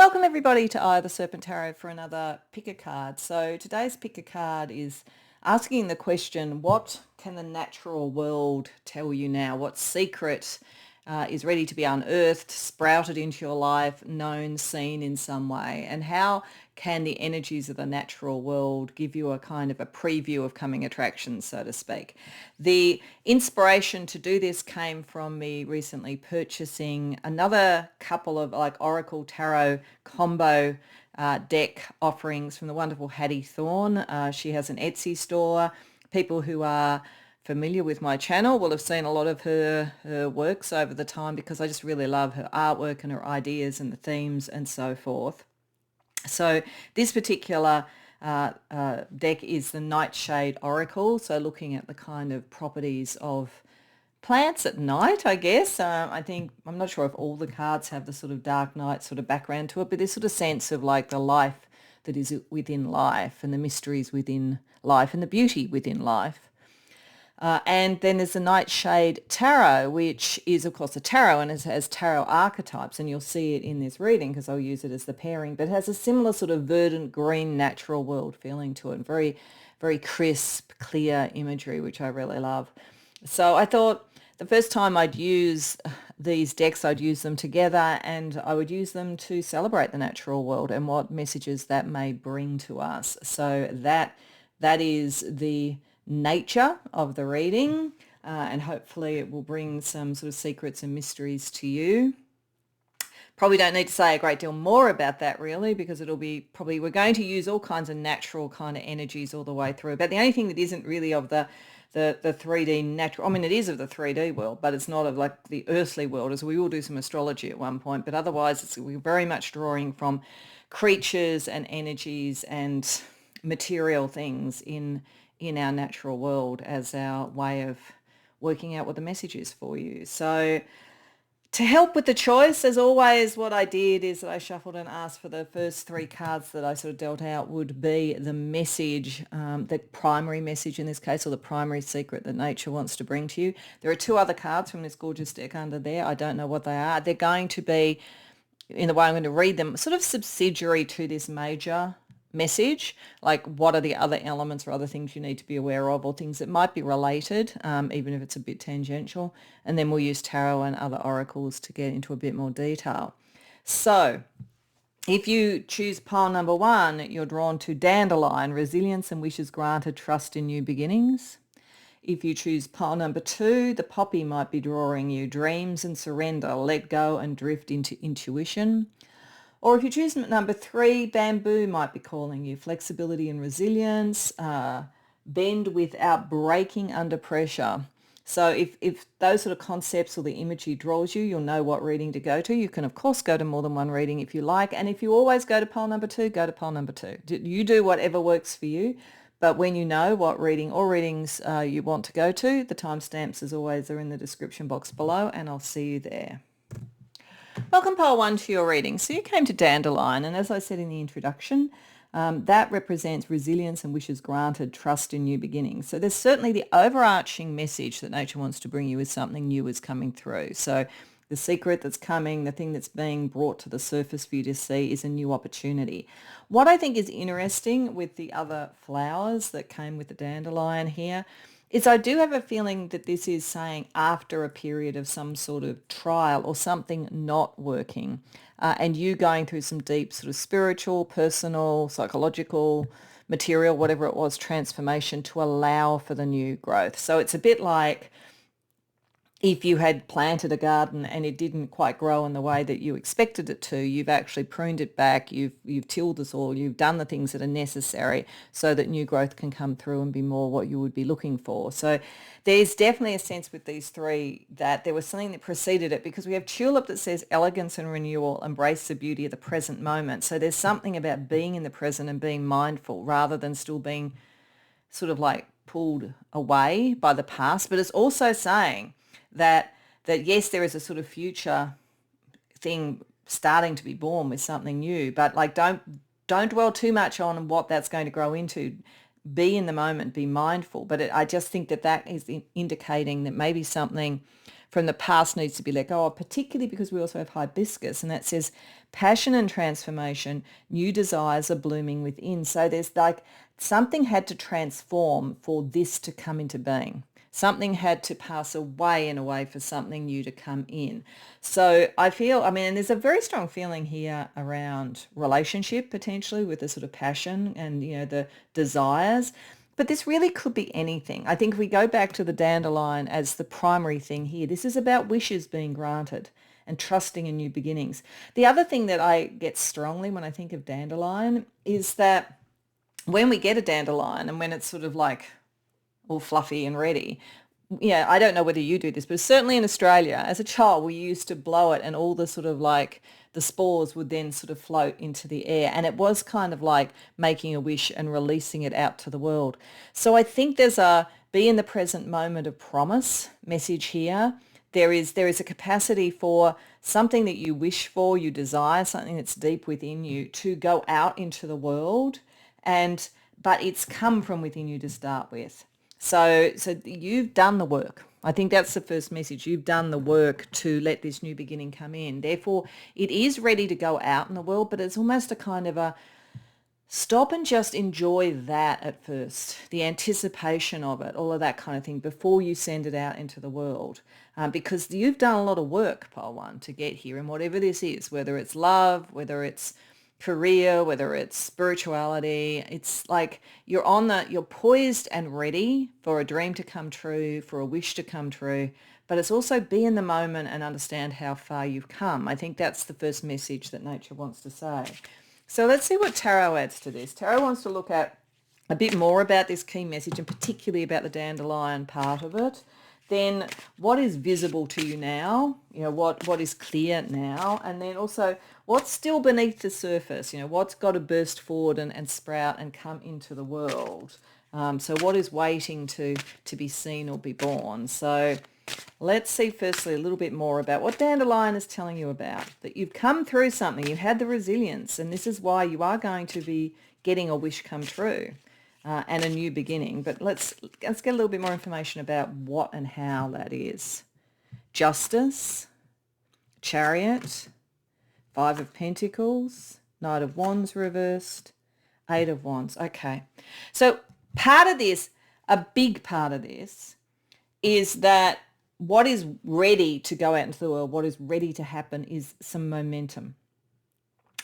Welcome everybody to Eye of the Serpent Tarot for another pick a card. So today's pick a card is asking the question, what can the natural world tell you now? What secret is ready to be unearthed, sprouted into your life, known, seen in some way? And how can the energies of the natural world give you a kind of a preview of coming attractions, so to speak? The inspiration to do this came from me recently purchasing another couple of like Oracle Tarot combo deck offerings from the wonderful Hattie Thorne. She has an Etsy store. People who are familiar with my channel will have seen a lot of her works over the time because I just really love her artwork and her ideas and the themes and so forth. So this particular deck is the Nightshade Oracle, so looking at the kind of properties of plants at night, I guess. I'm not sure if all the cards have the sort of dark night sort of background to it, but this sort of sense of like the life that is within life and the mysteries within life and the beauty within life. And then there's the Nightshade Tarot, which is, of course, a tarot and it has tarot archetypes, and you'll see it in this reading because I'll use it as the pairing, but it has a similar sort of verdant green natural world feeling to it, very, very crisp, clear imagery, which I really love. So I thought the first time I'd use these decks, I'd use them together and I would use them to celebrate the natural world and what messages that may bring to us. So that is the nature of the reading, and hopefully it will bring some sort of secrets and mysteries to you. Probably don't need to say a great deal more about that really, because it'll be probably, we're going to use all kinds of natural kind of energies all the way through. But the only thing that isn't really of the 3D natural, I mean, it is of the 3D world, but it's not of like the earthly world, as we will do some astrology at one point. But otherwise, we're very much drawing from creatures and energies and material things in our natural world as our way of working out what the message is for you. So to help with the choice, as always, what I did is that I shuffled and asked for the first three cards that I sort of dealt out would be the message, the primary message in this case, or the primary secret that nature wants to bring to you. There are two other cards from this gorgeous deck under there. I don't know what they are. They're going to be, in the way I'm going to read them, sort of subsidiary to this major message, like what are the other elements or other things you need to be aware of, or things that might be related, even if it's a bit tangential. And then we'll use tarot and other oracles to get into a bit more detail. So if you choose pile number 1, you're drawn to Dandelion, Resilience and Wishes Granted, Trust in New Beginnings. If you choose pile number 2, the Poppy might be drawing you Dreams and Surrender, Let Go and Drift into Intuition. Or if you choose number 3, Bamboo might be calling you Flexibility and Resilience, Bend Without Breaking Under Pressure. So if those sort of concepts or the imagery draws you, you'll know what reading to go to. You can, of course, go to more than one reading if you like. And if you always go to pile number 2, go to pile number 2. You do whatever works for you. But when you know what reading or readings you want to go to, the timestamps, as always, are in the description box below, and I'll see you there. Welcome, pile 1, to your reading. So you came to Dandelion, and as I said in the introduction, that represents resilience and wishes granted, trust in new beginnings. So there's certainly the overarching message that nature wants to bring you is something new is coming through. So the secret that's coming, the thing that's being brought to the surface for you to see is a new opportunity. What I think is interesting with the other flowers that came with the dandelion here is I do have a feeling that this is saying after a period of some sort of trial or something not working, and you going through some deep sort of spiritual, personal, psychological, material, whatever it was, transformation to allow for the new growth. So it's a bit like if you had planted a garden and it didn't quite grow in the way that you expected it to, you've actually pruned it back, you've tilled the soil, you've done the things that are necessary so that new growth can come through and be more what you would be looking for. So there's definitely a sense with these three that there was something that preceded it, because we have tulip that says elegance and renewal, embrace the beauty of the present moment. So there's something about being in the present and being mindful rather than still being sort of like pulled away by the past. But it's also saying that yes, there is a sort of future thing starting to be born with something new, but like don't dwell too much on what that's going to grow into. Be in the moment, be mindful. But I just think that is indicating that maybe something from the past needs to be let go of, particularly because we also have hibiscus, and that says passion and transformation, new desires are blooming within. So there's like something had to transform for this to come into being. Something had to pass away in a way for something new to come in. So I feel, I mean, and there's a very strong feeling here around relationship potentially with the sort of passion and, the desires. But this really could be anything. I think if we go back to the dandelion as the primary thing here, this is about wishes being granted and trusting in new beginnings. The other thing that I get strongly when I think of dandelion is that when we get a dandelion and when it's sort of like all fluffy and ready. Yeah, I don't know whether you do this, but certainly in Australia, as a child, we used to blow it and all the sort of like the spores would then sort of float into the air. And it was kind of like making a wish and releasing it out to the world. So I think there's a be in the present moment of promise message here. There is a capacity for something that you wish for, you desire, something that's deep within you to go out into the world, but it's come from within you to start with. So you've done the work. I think that's the first message. You've done the work to let this new beginning come in. Therefore, it is ready to go out in the world, but it's almost a kind of a stop and just enjoy that at first, the anticipation of it, all of that kind of thing, before you send it out into the world. Because you've done a lot of work, Pole 1, to get here. And whatever this is, whether it's love, whether it's career, whether it's spirituality, it's like you're poised and ready for a dream to come true, for a wish to come true, but it's also be in the moment and understand how far you've come. I think that's the first message that nature wants to say. So let's see what tarot adds to this. Tarot wants to look at a bit more about this key message and particularly about the dandelion part of it. Then what is visible to you now, what is clear now, and then also what's still beneath the surface, what's got to burst forward and sprout and come into the world. So what is waiting to be seen or be born. So let's see firstly a little bit more about what dandelion is telling you about, that you've come through something, you've had the resilience, and this is why you are going to be getting a wish come true. And a new beginning. But let's get a little bit more information about what and how that is. Justice, Chariot, Five of Pentacles, Knight of Wands reversed, Eight of Wands. Okay. So part of this, a big part of this, is that what is ready to go out into the world, what is ready to happen is some momentum.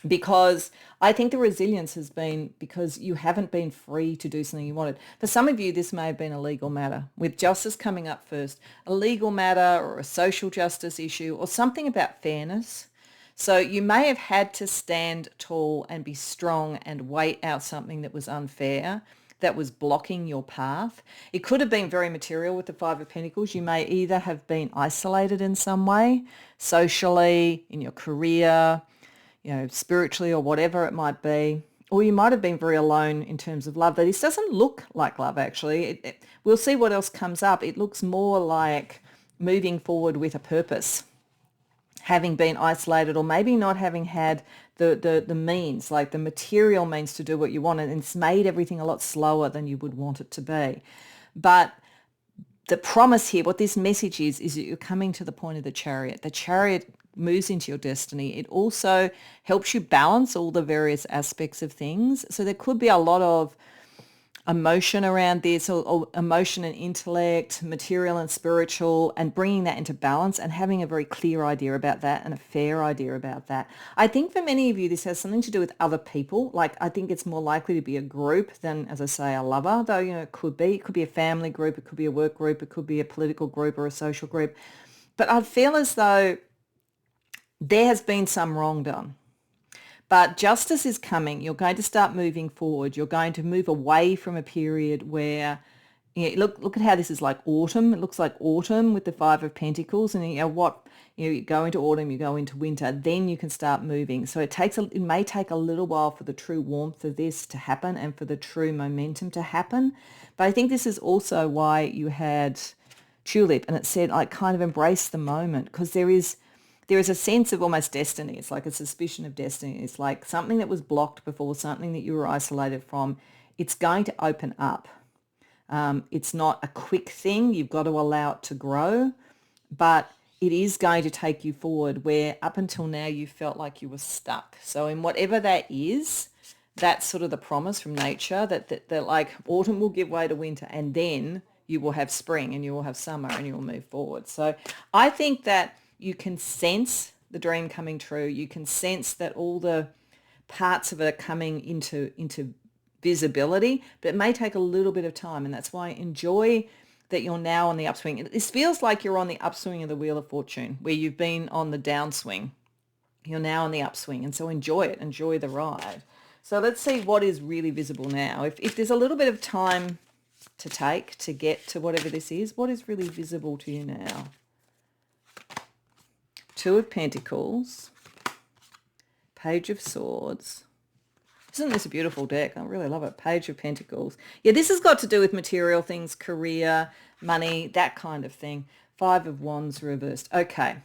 Because I think the resilience has been because you haven't been free to do something you wanted. For some of you, this may have been a legal matter, with justice coming up first, a legal matter or a social justice issue or something about fairness. So you may have had to stand tall and be strong and wait out something that was unfair, that was blocking your path. It could have been very material with the Five of Pentacles. You may either have been isolated in some way, socially, in your career, spiritually or whatever it might be, or you might have been very alone in terms of love. But this doesn't look like love, actually. We'll see what else comes up. It looks more like moving forward with a purpose, having been isolated or maybe not having had the means, like the material means to do what you want, and it's made everything a lot slower than you would want it to be. But the promise here, what this message is that you're coming to the point of the Chariot. The Chariot moves into your destiny. It also helps you balance all the various aspects of things. So there could be a lot of emotion around this, or emotion and intellect, material and spiritual, and bringing that into balance and having a very clear idea about that and a fair idea about that. I think for many of you, this has something to do with other people. Like, I think it's more likely to be a group than, as I say, a lover, though, it could be. It could be a family group. It could be a work group. It could be a political group or a social group. But I feel as though there has been some wrong done. But justice is coming. You're going to start moving forward. You're going to move away from a period where, look at how this is like autumn. It looks like autumn with the Five of Pentacles. And you go into autumn, you go into winter, then you can start moving. So it may take a little while for the true warmth of this to happen and for the true momentum to happen. But I think this is also why you had Tulip, and it said, like, kind of embrace the moment, because there is a sense of almost destiny. It's like a suspicion of destiny. It's like something that was blocked before, something that you were isolated from. It's going to open up. It's not a quick thing. You've got to allow it to grow, but it is going to take you forward where up until now you felt like you were stuck. So in whatever that is, that's sort of the promise from nature that like autumn will give way to winter, and then you will have spring and you will have summer and you will move forward. So I think that you can sense the dream coming true. You can sense that all the parts of it are coming into visibility, but it may take a little bit of time, and that's why I enjoy that you're now on the upswing. This feels like you're on the upswing of the Wheel of Fortune, where you've been on the downswing. You're now on the upswing, and so enjoy it. Enjoy the ride. So let's see what is really visible now. If there's a little bit of time to take to get to whatever this is, what is really visible to you now? Two of Pentacles, Page of Swords. Isn't this a beautiful deck? I really love it. Page of Pentacles. Yeah, this has got to do with material things, career, money, that kind of thing. Five of Wands reversed. Okay.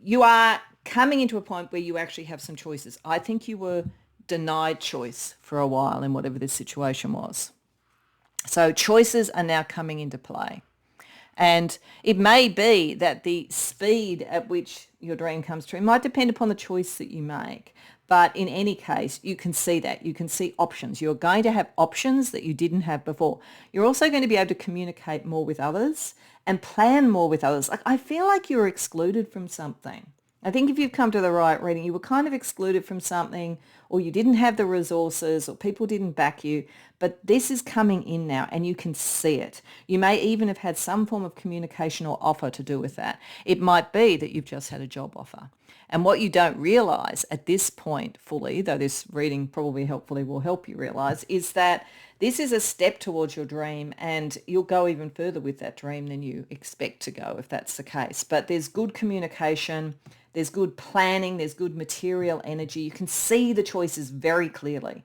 You are coming into a point where you actually have some choices. I think you were denied choice for a while in whatever this situation was. So choices are now coming into play. And it may be that the speed at which your dream comes true might depend upon the choice that you make. But in any case, you can see that. You can see options. You're going to have options that you didn't have before. You're also going to be able to communicate more with others and plan more with others. Like, I feel like you were excluded from something. I think if you've come to the right reading, you were kind of excluded from something, or you didn't have the resources, or people didn't back you. But this is coming in now, and you can see it. You may even have had some form of communication or offer to do with that. It might be that you've just had a job offer. And what you don't realize at this point fully, though this reading probably helpfully will help you realize, is that this is a step towards your dream, and you'll go even further with that dream than you expect to go if that's the case. But there's good communication, there's good planning, there's good material energy. You can see the choices very clearly.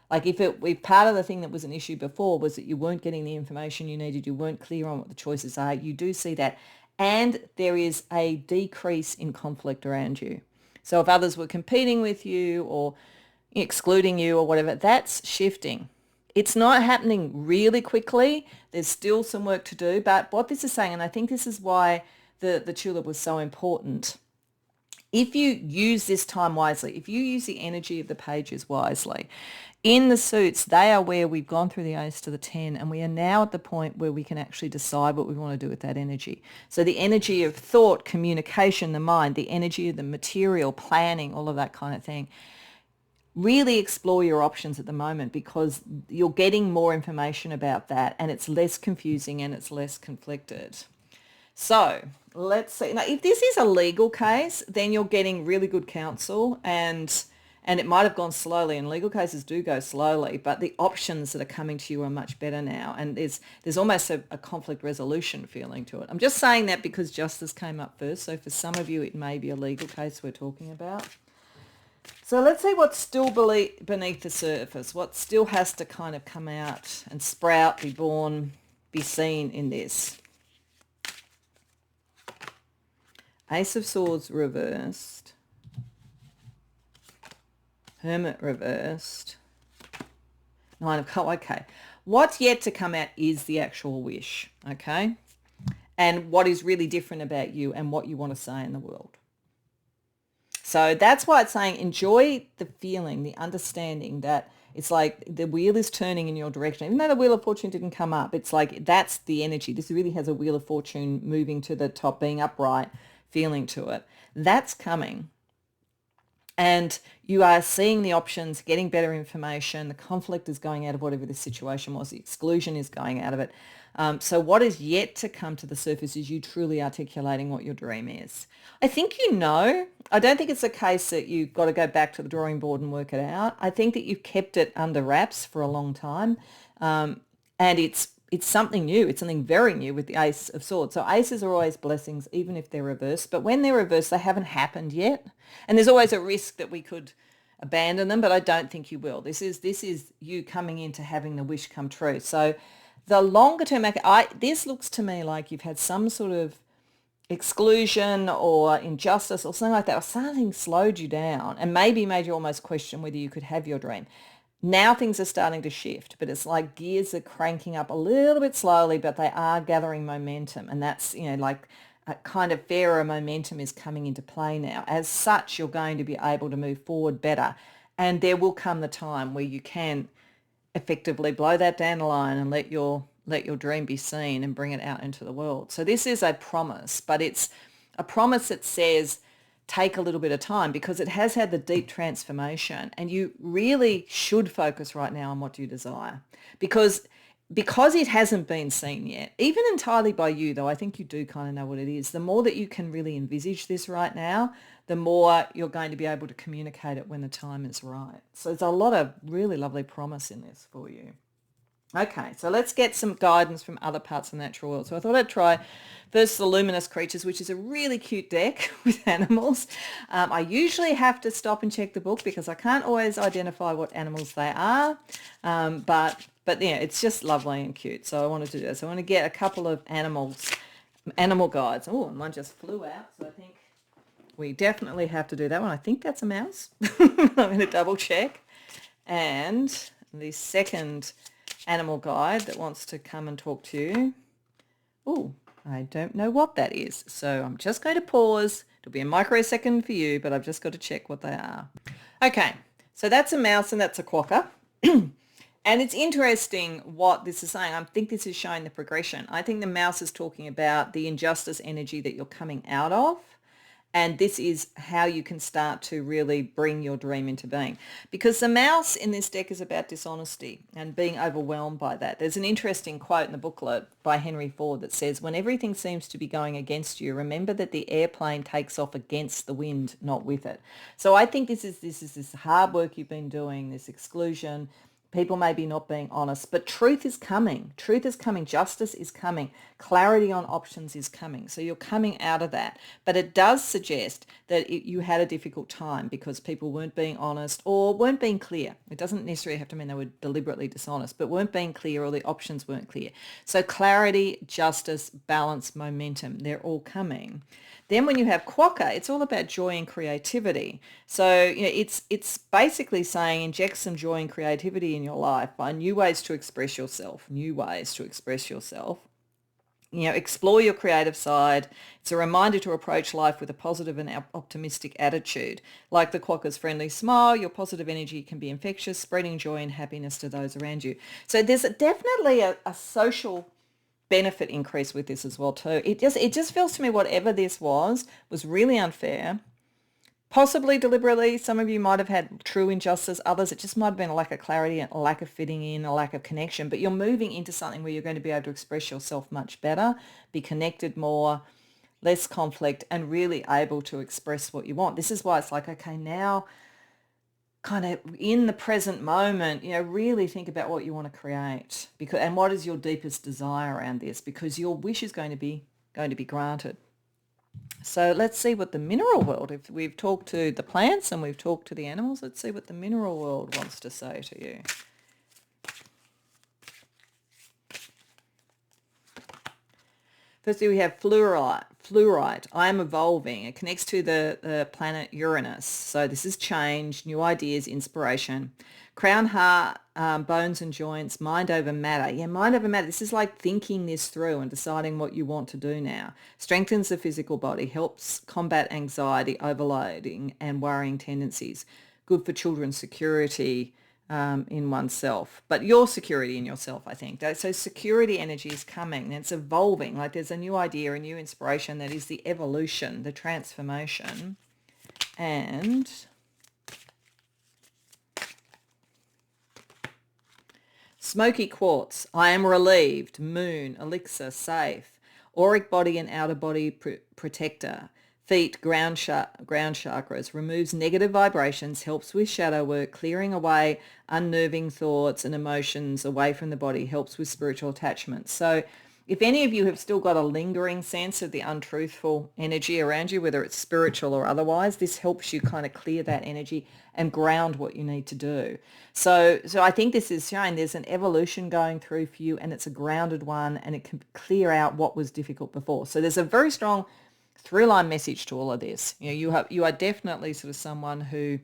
Like if part of the thing that was an issue before was that you weren't getting the information you needed, you weren't clear on what the choices are, you do see that. And there is a decrease in conflict around you. So if others were competing with you or excluding you or whatever, that's shifting. It's not happening really quickly. There's still some work to do. But what this is saying, and I think this is why the tulip was so important, if you use this time wisely, if you use the energy of the pages wisely, in the suits, they are where we've gone through the Ace to the 10, and we are now at the point where we can actually decide what we want to do with that energy. So the energy of thought, communication, the mind, the energy of the material, planning, all of that kind of thing. Really explore your options at the moment, because you're getting more information about that, and it's less confusing and it's less conflicted. So let's see. Now, if this is a legal case, then you're getting really good counsel, and it might have gone slowly, and legal cases do go slowly, but the options that are coming to you are much better now, and there's almost a conflict resolution feeling to it. I'm just saying that because justice came up first, so for some of you it may be a legal case we're talking about. So let's see what's still beneath the surface, what still has to kind of come out and sprout, be born, be seen in this. Ace of Swords reversed. Hermit reversed. Nine of Cups. Okay. What's yet to come out is the actual wish. Okay. And what is really different about you and what you want to say in the world. So that's why it's saying enjoy the feeling, the understanding that it's like the wheel is turning in your direction. Even though the Wheel of Fortune didn't come up, it's like that's the energy. This really has a Wheel of Fortune moving to the top, being upright, feeling to it. That's coming. And you are seeing the options, getting better information. The conflict is going out of whatever the situation was. The exclusion is going out of it. So what is yet to come to the surface is you truly articulating what your dream is. I think you know. I don't think it's a case that you've got to go back to the drawing board and work it out. I think that you've kept it under wraps for a long time. And it's something new. It's something very new with the Ace of Swords. So aces are always blessings, even if they're reversed. But when they're reversed, they haven't happened yet. And there's always a risk that we could abandon them, but I don't think you will. This is you coming into having the wish come true. So the longer term, this looks to me like you've had some sort of exclusion or injustice or something like that, or something slowed you down and maybe made you almost question whether you could have your dream. Now things are starting to shift, but it's like gears are cranking up a little bit slowly, but they are gathering momentum. And that's, like a kind of fairer momentum is coming into play now. As such, you're going to be able to move forward better. And there will come the time where you can effectively blow that dandelion and let your dream be seen and bring it out into the world. So this is a promise, but it's a promise that says take a little bit of time because it has had the deep transformation, and you really should focus right now on what you desire because it hasn't been seen yet, even entirely by you, though I think you do kind of know what it is. The more that you can really envisage this right now, the more you're going to be able to communicate it when the time is right. So there's a lot of really lovely promise in this for you. Okay, so let's get some guidance from other parts of the natural world. So I thought I'd try first the luminous creatures, which is a really cute deck with animals. I usually have to stop and check the book because I can't always identify what animals they are, but yeah, it's just lovely and cute. So I wanted to do this. So I want to get a couple of animal guides. Oh, and one just flew out, so I think we definitely have to do that one. I think that's a mouse. I'm going to double check. And the second animal guide that wants to come and talk to you. Oh, I don't know what that is. So I'm just going to pause. It'll be a microsecond for you, but I've just got to check what they are. Okay, so that's a mouse and that's a quokka. And it's interesting what this is saying. I think this is showing the progression. I think the mouse is talking about the injustice energy that you're coming out of. And this is how you can start to really bring your dream into being. Because the mouse in this deck is about dishonesty and being overwhelmed by that. There's an interesting quote in the booklet by Henry Ford that says, when everything seems to be going against you, remember that the airplane takes off against the wind, not with it. So I think this is this hard work you've been doing, this exclusion. People may be not being honest, but truth is coming. Truth is coming. Justice is coming. Clarity on options is coming. So you're coming out of that. But it does suggest that you had a difficult time because people weren't being honest or weren't being clear. It doesn't necessarily have to mean they were deliberately dishonest, but weren't being clear or the options weren't clear. So clarity, justice, balance, momentum, they're all coming. Then when you have quokka, it's all about joy and creativity. So it's basically saying inject some joy and creativity in your life by new ways to express yourself, explore your creative side. It's a reminder to approach life with a positive and optimistic attitude. Like the quokka's friendly smile, your positive energy can be infectious, spreading joy and happiness to those around you. So there's definitely a social benefit increase with this as well too. It just feels to me whatever this was really unfair, possibly deliberately. Some of you might have had true injustice, others it just might have been a lack of clarity, a lack of fitting in, a lack of connection, but you're moving into something where you're going to be able to express yourself much better, be connected more, less conflict, and really able to express what you want. This is why it's like, okay, now kind of in the present moment, really think about what you want to create and what is your deepest desire around this, because your wish is going to be granted. So let's see what the mineral world, if we've talked to the plants and we've talked to the animals, let's see what the mineral world wants to say to you. Firstly, we have fluorite. I am evolving. It connects to the planet Uranus. So this is change, new ideas, inspiration. Crown, heart, bones and joints, mind over matter. Yeah, mind over matter. This is like thinking this through and deciding what you want to do now. Strengthens the physical body, helps combat anxiety, overloading and worrying tendencies. Good for children's security, in oneself, but your security in yourself, I think. So security energy is coming and it's evolving. Like there's a new idea, a new inspiration that is the evolution, the transformation. And smoky quartz, I am relieved. Moon, elixir, safe. Auric body and outer body protector. Feet, ground chakras, removes negative vibrations, helps with shadow work, clearing away unnerving thoughts and emotions away from the body, helps with spiritual attachments. So if any of you have still got a lingering sense of the untruthful energy around you, whether it's spiritual or otherwise, this helps you kind of clear that energy and ground what you need to do. So I think this is showing there's an evolution going through for you, and it's a grounded one, and it can clear out what was difficult before. So there's a very strong through-line message to all of this. You are definitely sort of someone who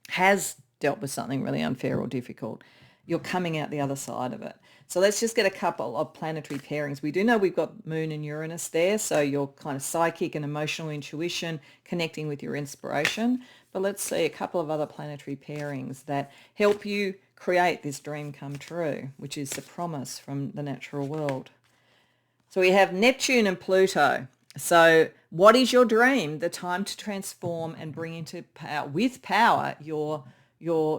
has dealt with something really unfair or difficult. you're coming out the other side of it. So let's just get a couple of planetary pairings. We do know we've got Moon and Uranus there, so your kind of psychic and emotional intuition connecting with your inspiration. But let's see a couple of other planetary pairings that help you create this dream come true, which is the promise from the natural world. So we have Neptune and Pluto. So what is your dream? The time to transform and bring into power, with power, your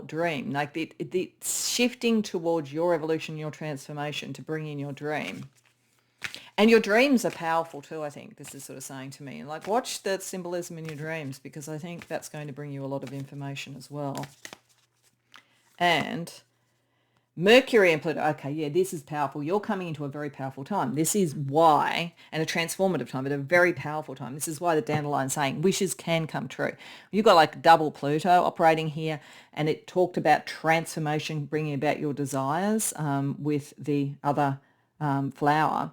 dream. Like it's shifting towards your evolution, your transformation to bring in your dream. And your dreams are powerful too, I think. This is sort of saying to me. Like, watch the symbolism in your dreams, because I think that's going to bring you a lot of information as well. And Mercury and Pluto. Okay, yeah, this is powerful. You're coming into a very powerful time. This is why, and a transformative time, but a very powerful time. This is why the dandelion saying wishes can come true. You've got like double Pluto operating here, and it talked about transformation, bringing about your desires with the other flower.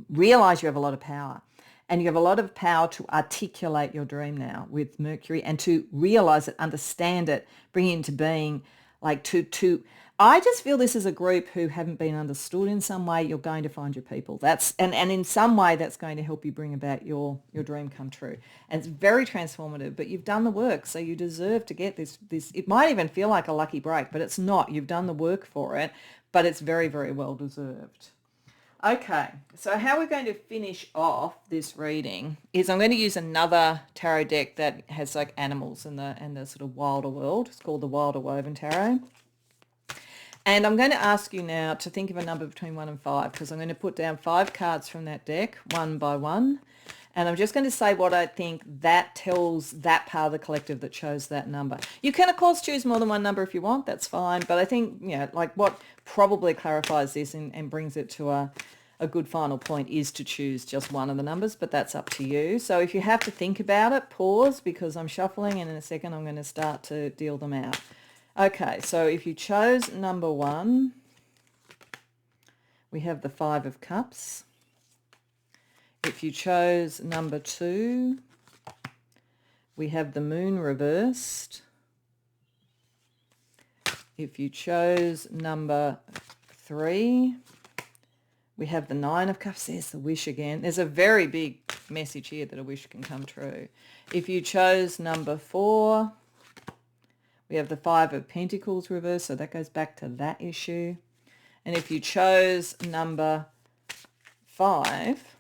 Realize you have a lot of power, and you have a lot of power to articulate your dream now with Mercury, and to realize it, understand it, bring it into being. Like to I just feel this is a group who haven't been understood in some way. You're going to find your people. That's and in some way that's going to help you bring about your dream come true. And it's very transformative, but you've done the work, so you deserve to get this. It might even feel like a lucky break, but it's not. You've done the work for it, but it's very, very well deserved. Okay, so how we're going to finish off this reading is I'm going to use another tarot deck that has like animals and the sort of wilder world. It's called the Wilder Woven Tarot. And I'm going to ask you now to think of a number between 1 and 5, because I'm going to put down 5 cards from that deck, one by one. And I'm just going to say what I think that tells that part of the collective that chose that number. You can, of course, choose more than one number if you want. That's fine. But I think, like what probably clarifies this and brings it to a good final point is to choose just one of the numbers, but that's up to you. So if you have to think about it, pause, because I'm shuffling, and in a second I'm going to start to deal them out. Okay, so if you chose number 1, we have the 5 of Cups. If you chose number 2, we have the Moon reversed. If you chose number 3, we have the 9 of Cups. There's the wish again. There's a very big message here that a wish can come true. If you chose number 4, we have the 5 of Pentacles reversed, so that goes back to that issue. And if you chose number 5,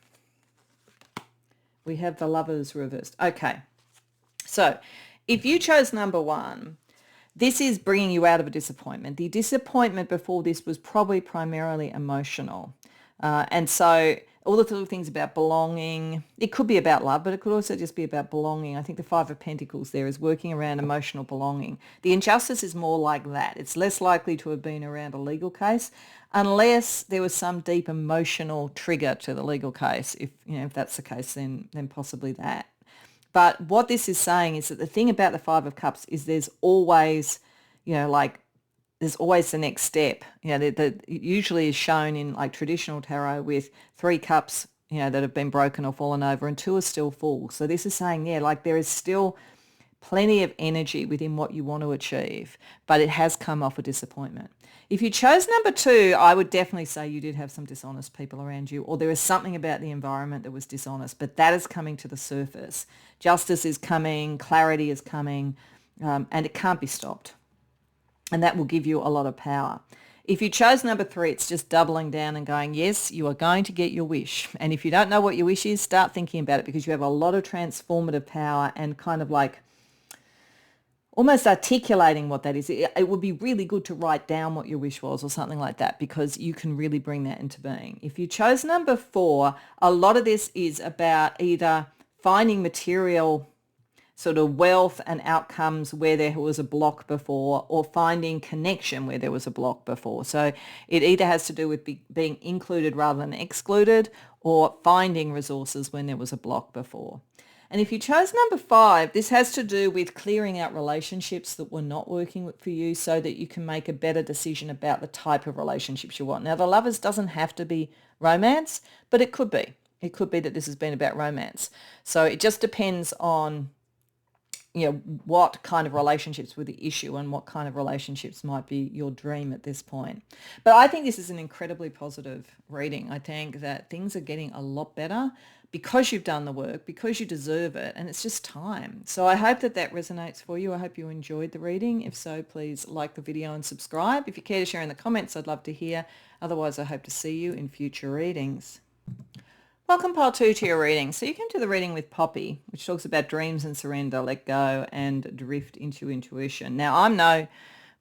we have the Lovers reversed. Okay, so if you chose number 1, this is bringing you out of a disappointment. The disappointment before this was probably primarily emotional. And so all the little things about belonging, it could be about love, but it could also just be about belonging. I think the 5 of Pentacles there is working around emotional belonging. The injustice is more like that. It's less likely to have been around a legal case unless there was some deep emotional trigger to the legal case. If that's the case, then possibly that. But what this is saying is that the thing about the 5 of Cups is there's always, there's always the next step. That usually is shown in like traditional tarot with 3 cups, that have been broken or fallen over, and 2 are still full. So this is saying, there is still plenty of energy within what you want to achieve, but it has come off a disappointment. If you chose number 2, I would definitely say you did have some dishonest people around you, or there is something about the environment that was dishonest, but that is coming to the surface. Justice is coming, clarity is coming, and it can't be stopped. And that will give you a lot of power. If you chose number 3, it's just doubling down and going, yes, you are going to get your wish. And if you don't know what your wish is, start thinking about it, because you have a lot of transformative power and kind of like almost articulating what that is. It would be really good to write down what your wish was or something like that, because you can really bring that into being. If you chose number 4, a lot of this is about either finding material sort of wealth and outcomes where there was a block before, or finding connection where there was a block before. So it either has to do with being included rather than excluded, or finding resources when there was a block before. And if you chose number 5, this has to do with clearing out relationships that were not working for you, so that you can make a better decision about the type of relationships you want. Now, the Lovers doesn't have to be romance, but it could be. It could be that this has been about romance. So it just depends on what kind of relationships were the issue and what kind of relationships might be your dream at this point. But I think this is an incredibly positive reading. I think that things are getting a lot better because you've done the work, because you deserve it, and it's just time. So I hope that that resonates for you. I hope you enjoyed the reading. If so, please like the video and subscribe. If you care to share in the comments, I'd love to hear. Otherwise, I hope to see you in future readings. Welcome, Pile 2, to your reading. So you came to the reading with Poppy, which talks about dreams and surrender, let go, and drift into intuition. Now, I'm no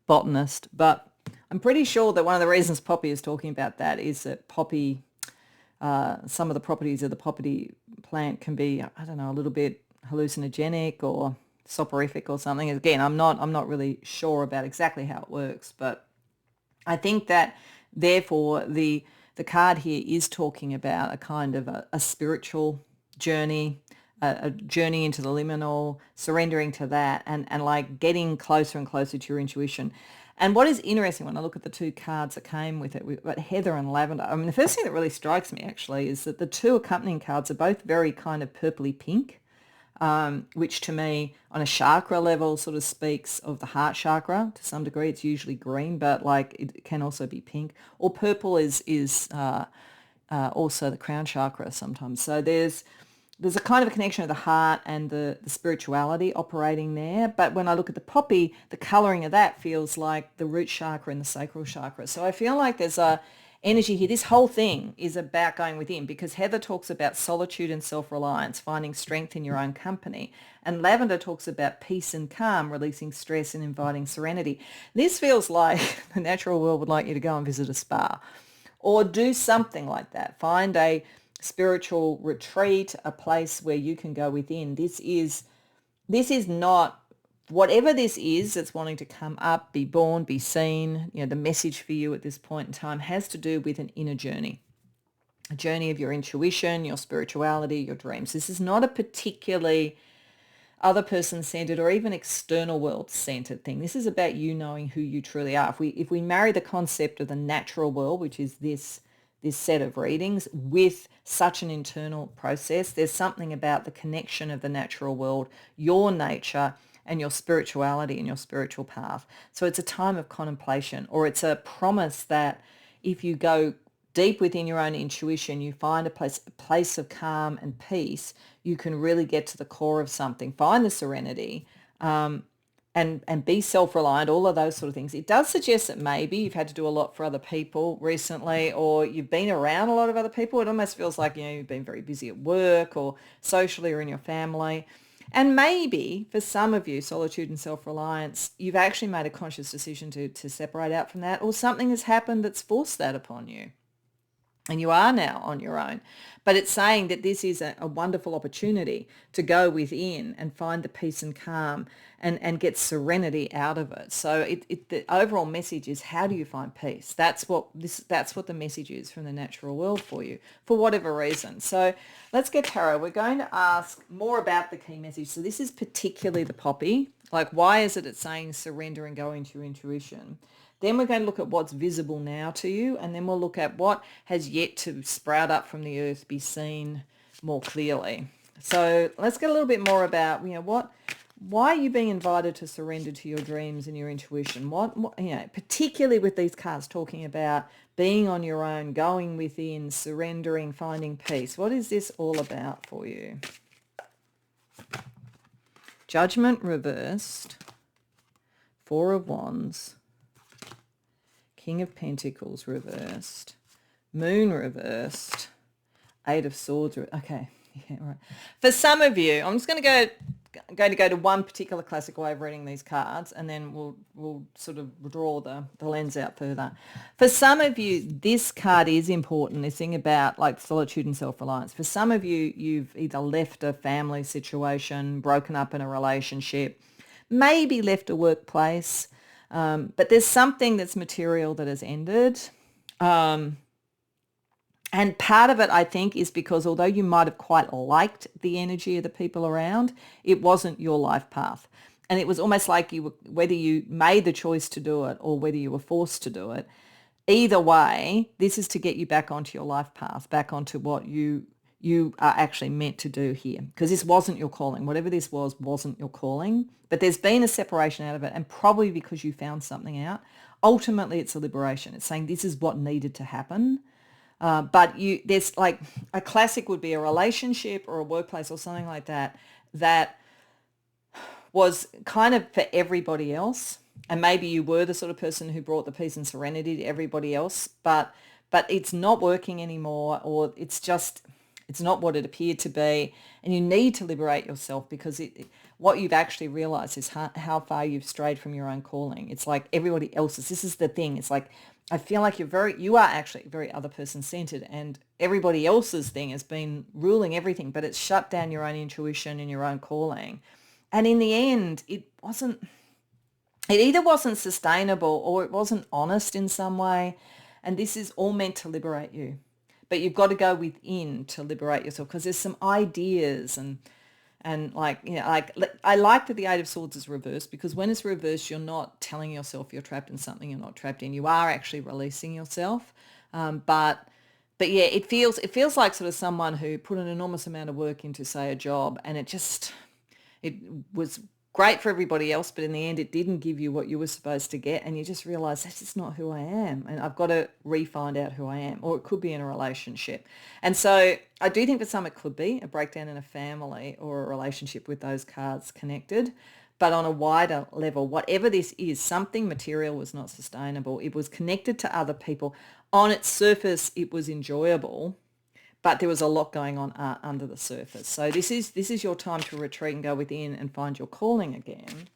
botanist, but I'm pretty sure that one of the reasons Poppy is talking about that is that poppy, some of the properties of the poppy plant can be, I don't know, a little bit hallucinogenic or soporific or something. Again, I'm not really sure about exactly how it works, but I think that therefore the card here is talking about a kind of a spiritual journey, a journey into the liminal, surrendering to that, and like getting closer and closer to your intuition. And what is interesting when I look at the two cards that came with it, we've got Heather and Lavender. I mean, the first thing that really strikes me actually is that the two accompanying cards are both very kind of purpley pink, which to me on a chakra level sort of speaks of the heart chakra to some degree. It's usually green, but like it can also be pink. Or purple is also the crown chakra sometimes. So there's a kind of a connection of the heart and the spirituality operating there. But when I look at the poppy, the colouring of that feels like the root chakra and the sacral chakra. So I feel like there's a energy here. This whole thing is about going within, because Heather talks about solitude and self-reliance, finding strength in your own company. And Lavender talks about peace and calm, releasing stress and inviting serenity. This feels like the natural world would like you to go and visit a spa or do something like that. Find a spiritual retreat, a place where you can go within. This is not, whatever this is that's wanting to come up, be born, be seen, the message for you at this point in time has to do with an inner journey, a journey of your intuition, your spirituality, your dreams. This is not a particularly other person-centered or even external world-centered thing. This is about you knowing who you truly are. If we marry the concept of the natural world, which is this set of readings, with such an internal process, there's something about the connection of the natural world, your nature, and your spirituality and your spiritual path. So it's a time of contemplation, or it's a promise that if you go deep within your own intuition, you find a place of calm and peace, you can really get to the core of something, find the serenity, and be self-reliant, all of those sort of things. It does suggest that maybe you've had to do a lot for other people recently, or you've been around a lot of other people. It almost feels like, you've been very busy at work or socially or in your family. And maybe for some of you, solitude and self-reliance, you've actually made a conscious decision to separate out from that, or something has happened that's forced that upon you. And you are now on your own. But it's saying that this is a wonderful opportunity to go within and find the peace and calm and get serenity out of it. So the overall message is, how do you find peace? That's what the message is from the natural world for you, for whatever reason. So let's get tarot. We're going to ask more about the key message. So this is particularly the poppy. Like, why is it it's saying surrender and go into your intuition? Then we're going to look at what's visible now to you, and then we'll look at what has yet to sprout up from the earth, be seen more clearly. So let's get a little bit more about, why are you being invited to surrender to your dreams and your intuition? What particularly with these cards talking about being on your own, going within, surrendering, finding peace. What is this all about for you? Judgment reversed, Four of Wands, King of Pentacles reversed, Moon reversed, Eight of Swords. Okay, yeah, right. For some of you, I'm just going to go to one particular classic way of reading these cards, and then we'll sort of draw the lens out further. For some of you, this card is important, this thing about like solitude and self-reliance. For some of you, you've either left a family situation, broken up in a relationship, maybe left a workplace, but there's something that's material that has ended. And part of it, I think, is because although you might have quite liked the energy of the people around, it wasn't your life path. And it was almost like whether you made the choice to do it or whether you were forced to do it, either way, this is to get you back onto your life path, back onto what you you are actually meant to do here, because this wasn't your calling. Whatever this was wasn't your calling, but there's been a separation out of it, and probably because you found something out. Ultimately, it's a liberation. It's saying this is what needed to happen. But there's like a classic would be a relationship or a workplace or something like that that was kind of for everybody else. And maybe you were the sort of person who brought the peace and serenity to everybody else, but it's not working anymore, or it's not what it appeared to be. And you need to liberate yourself, because what you've actually realized is how far you've strayed from your own calling. It's like everybody else's. This is the thing. It's like, I feel like you are actually very other person centered, and everybody else's thing has been ruling everything, but it's shut down your own intuition and your own calling. And in the end, it either wasn't sustainable or it wasn't honest in some way. And this is all meant to liberate you. But you've got to go within to liberate yourself, because there's some ideas and like, like I like that the Eight of Swords is reversed, because when it's reversed, you're not telling yourself you're trapped in something you're not trapped in. You are actually releasing yourself. But yeah, it feels like sort of someone who put an enormous amount of work into, say, a job, and it was great for everybody else, but in the end it didn't give you what you were supposed to get, and you just realize that's just not who I am, and I've got to re-find out who I am. Or it could be in a relationship. And so I do think for some it could be a breakdown in a family or a relationship with those cards connected. But on a wider level, whatever this is, something material was not sustainable. It was connected to other people. On its surface, it was enjoyable, but there was a lot going on under the surface. So this is your time to retreat and go within and find your calling again.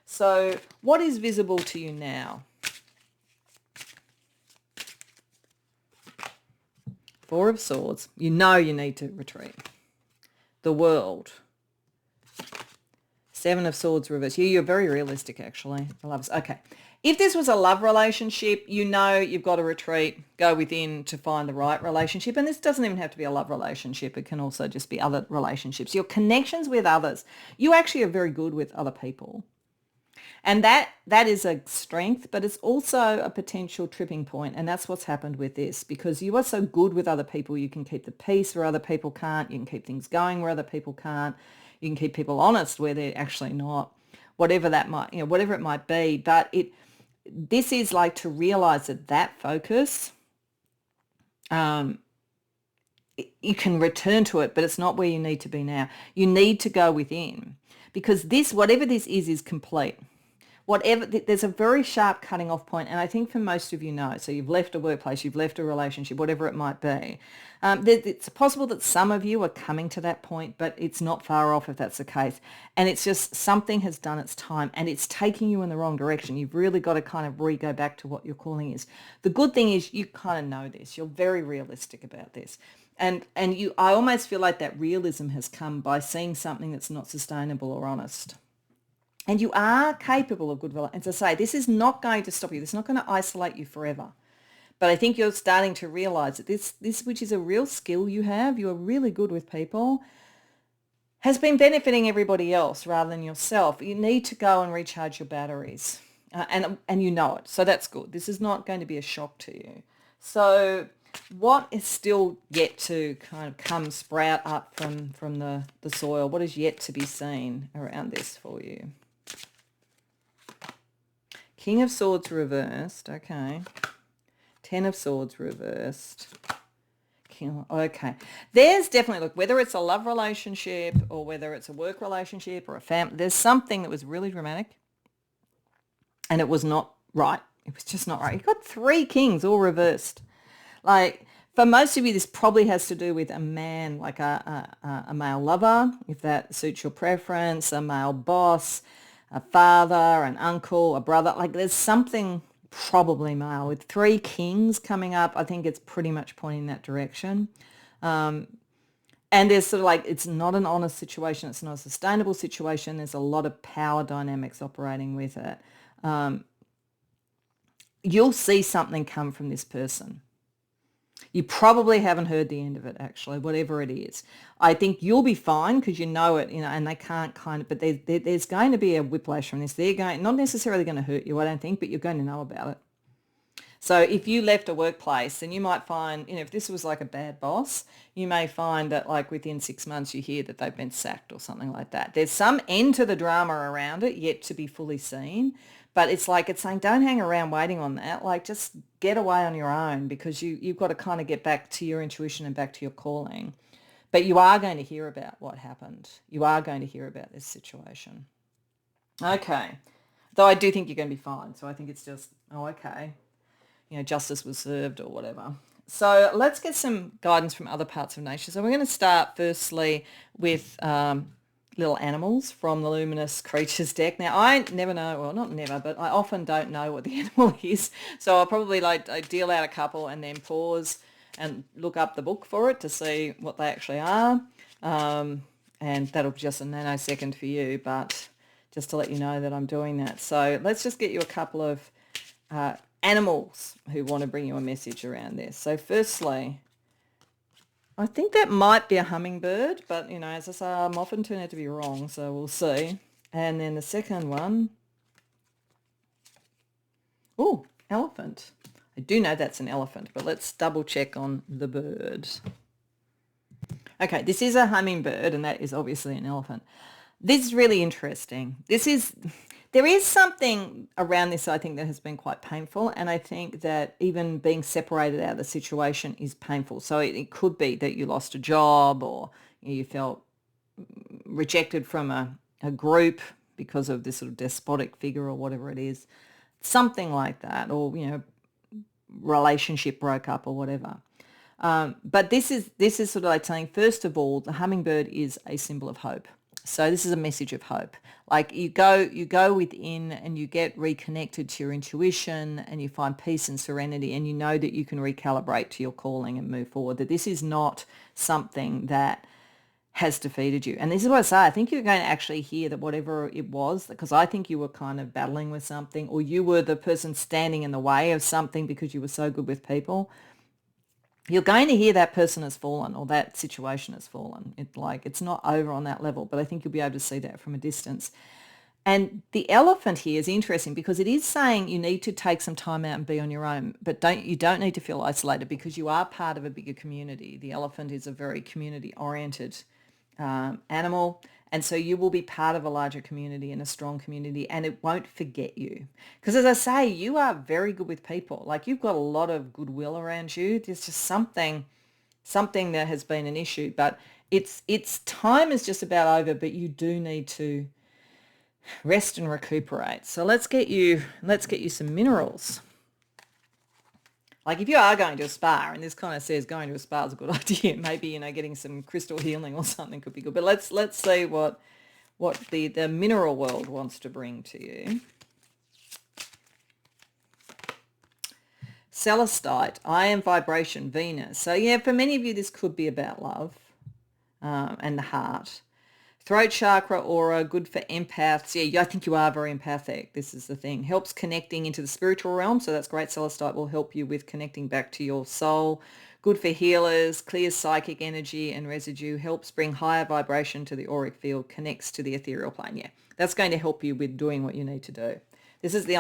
So what is visible to you now? Four of Swords. You know you need to retreat. The World. Seven of Swords reverse. You're very realistic, actually. I love it. Okay. If this was a love relationship, you know you've got to retreat, go within to find the right relationship. And this doesn't even have to be a love relationship. It can also just be other relationships. Your connections with others. You actually are very good with other people. And that is a strength, but it's also a potential tripping point. And that's what's happened with this, because you are so good with other people. You can keep the peace where other people can't. You can keep things going where other people can't. You can keep people honest where they're actually not. Whatever it might be. But this is like to realize that focus, you can return to it, but it's not where you need to be now. You need to go within, because whatever this is complete. There's a very sharp cutting off point, and I think for most of you know. So you've left a workplace, you've left a relationship, whatever it might be. It's possible that some of you are coming to that point, but it's not far off if that's the case. And it's just something has done its time, and it's taking you in the wrong direction. You've really got to kind of go back to what your calling is. The good thing is you kind of know this. You're very realistic about this. And I almost feel like that realism has come by seeing something that's not sustainable or honest. And you are capable of good relationships. As I say, this is not going to stop you. This is not going to isolate you forever. But I think you're starting to realize that this, which is a real skill you have, you are really good with people, has been benefiting everybody else rather than yourself. You need to go and recharge your batteries. And you know it. So that's good. This is not going to be a shock to you. So what is still yet to kind of come sprout up from the soil? What is yet to be seen around this for you? King of Swords reversed. Okay. Ten of Swords reversed. Okay. There's definitely, look, whether it's a love relationship or whether it's a work relationship or a family, there's something that was really dramatic and it was not right. It was just not right. You've got three kings all reversed. Like, for most of you, this probably has to do with a man, like a male lover, if that suits your preference, a male boss, a father, an uncle, a brother. Like, there's something probably male. With three kings coming up, I think it's pretty much pointing that direction. And there's sort of like, it's not an honest situation. It's not a sustainable situation. There's a lot of power dynamics operating with it. You'll see something come from this person. You probably haven't heard the end of it, actually, whatever it is. I think you'll be fine because you know it, and they can't but there's going to be a whiplash from this. They're not necessarily going to hurt you, I don't think, but you're going to know about it. So if you left a workplace, then you might find, if this was like a bad boss, you may find that like within 6 months you hear that they've been sacked or something like that. There's some end to the drama around it yet to be fully seen, but it's like it's saying don't hang around waiting on that. Like just get away on your own because you've got to kind of get back to your intuition and back to your calling. But you are going to hear about what happened. You are going to hear about this situation. Okay. Though I do think you're going to be fine. So I think it's just, oh, okay. Justice was served or whatever. So let's get some guidance from other parts of nature. So we're going to start firstly with little animals from the Luminous Creatures deck. Now, I never know, well, not never, but I often don't know what the animal is. So I'll probably I deal out a couple and then pause and look up the book for it to see what they actually are. And that'll be just a nanosecond for you, but just to let you know that I'm doing that. So let's just get you a couple of animals who want to bring you a message around this. So firstly, I think that might be a hummingbird, but, as I say, I'm often turned out to be wrong, so we'll see. And then the second one, oh, elephant. I do know that's an elephant, but let's double check on the bird. Okay, this is a hummingbird, and that is obviously an elephant. This is really interesting. There is something around this, I think, that has been quite painful, and I think that even being separated out of the situation is painful. So it could be that you lost a job or you felt rejected from a group because of this sort of despotic figure or whatever it is, something like that, or, relationship broke up or whatever. But this is sort of like saying, first of all, the hummingbird is a symbol of hope. So this is a message of hope. Like you go within and you get reconnected to your intuition and you find peace and serenity and you know that you can recalibrate to your calling and move forward, that this is not something that has defeated you. And this is what I say, I think you're going to actually hear that whatever it was, because I think you were kind of battling with something, or you were the person standing in the way of something because you were so good with people. You're going to hear that person has fallen or that situation has fallen. It's not over on that level, but I think you'll be able to see that from a distance. And the elephant here is interesting because it is saying you need to take some time out and be on your own, but you don't need to feel isolated because you are part of a bigger community. The elephant is a very community-oriented animal, and so you will be part of a larger community and a strong community, and it won't forget you. Because as I say, you are very good with people. Like you've got a lot of goodwill around you. There's just something that has been an issue, but its time is just about over, but you do need to rest and recuperate. So let's get you some minerals. Like if you are going to a spa, and this kind of says going to a spa is a good idea, maybe, getting some crystal healing or something could be good. But let's see what the mineral world wants to bring to you. Celestite, I am vibration, Venus. So yeah, for many of you, this could be about love and the heart. Throat chakra, aura, good for empaths. Yeah, I think you are very empathic. This is the thing. Helps connecting into the spiritual realm. So that's great. Celestite will help you with connecting back to your soul. Good for healers, clears psychic energy and residue, helps bring higher vibration to the auric field, connects to the ethereal plane. Yeah, that's going to help you with doing what you need to do. This is the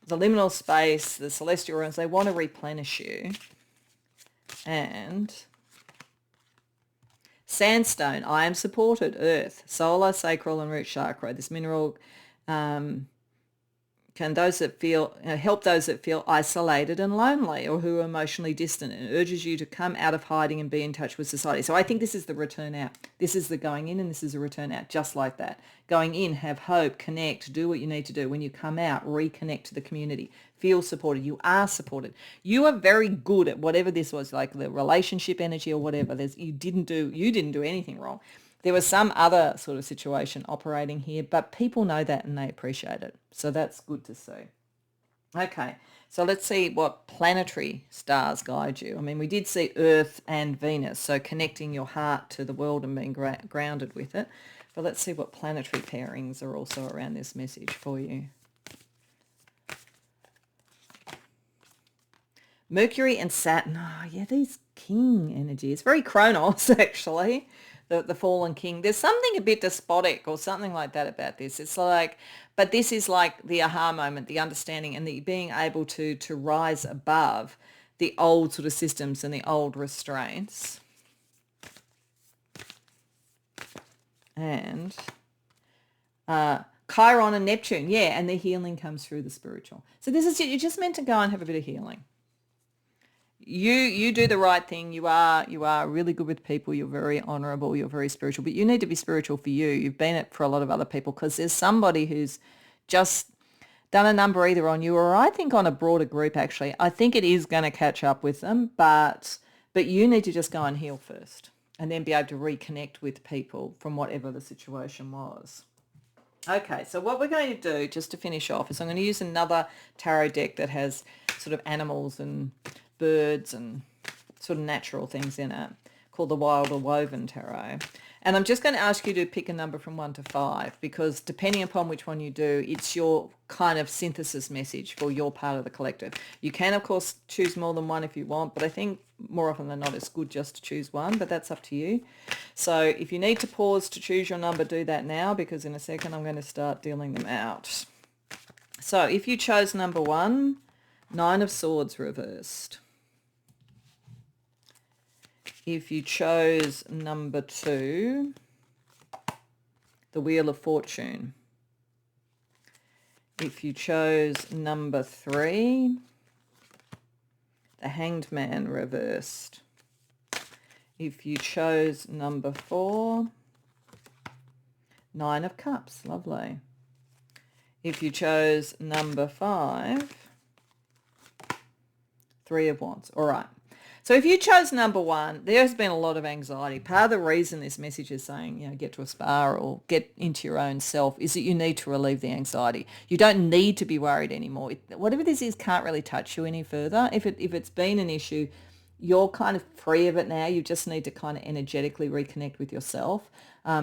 liminal space, the celestial realms. They want to replenish you. And sandstone, I am supported, earth, solar, sacral and root chakra. This mineral can help those that feel isolated and lonely or who are emotionally distant, and urges you to come out of hiding and be in touch with society. So I think this is the return out. This is the going in and this is a return out, just like that. Going in, have hope, connect, do what you need to do. When you come out, reconnect to the community. Feel supported. You are supported. You are very good at whatever this was, like the relationship energy or whatever. You didn't do anything wrong. There was some other sort of situation operating here, but people know that and they appreciate it. So that's good to see. Okay, so let's see what planetary stars guide you. I mean, we did see Earth and Venus, so connecting your heart to the world and being grounded with it. But let's see what planetary pairings are also around this message for you. Mercury and Saturn. Oh, yeah, these king energy. It's very Chronos, actually. the fallen king. There's something a bit despotic or something like that about this. It's like, but this is like the aha moment, the understanding and the being able to rise above the old sort of systems and the old restraints. And Chiron and Neptune, yeah, and the healing comes through the spiritual. So this is, you're just meant to go and have a bit of healing. You do the right thing. You are really good with people. You're very honourable. You're very spiritual. But you need to be spiritual for you. You've been it for a lot of other people because there's somebody who's just done a number either on you or I think on a broader group actually. I think it is going to catch up with them, but you need to just go and heal first and then be able to reconnect with people from whatever the situation was. Okay, so what we're going to do just to finish off is I'm going to use another tarot deck that has sort of animals and birds and sort of natural things in it called the Wild or Woven Tarot. And I'm just going to ask you to pick a number from 1 to 5 because depending upon which one you do, it's your kind of synthesis message for your part of the collective. You can, of course, choose more than one if you want, but I think more often than not it's good just to choose one, but that's up to you. So if you need to pause to choose your number, do that now because in a second I'm going to start dealing them out. So if you chose number 1, 9 of Swords reversed. If you chose number 2, the Wheel of Fortune. If you chose number 3, the Hanged Man reversed. If you chose number 4, 9 of Cups, lovely. If you chose number 5, 3 of Wands. All right. So if you chose number 1, there's been a lot of anxiety. Part of the reason this message is saying, get to a spa or get into your own self is that you need to relieve the anxiety. You don't need to be worried anymore. Whatever this is can't really touch you any further. If it's been an issue, you're kind of free of it now. You just need to kind of energetically reconnect with yourself.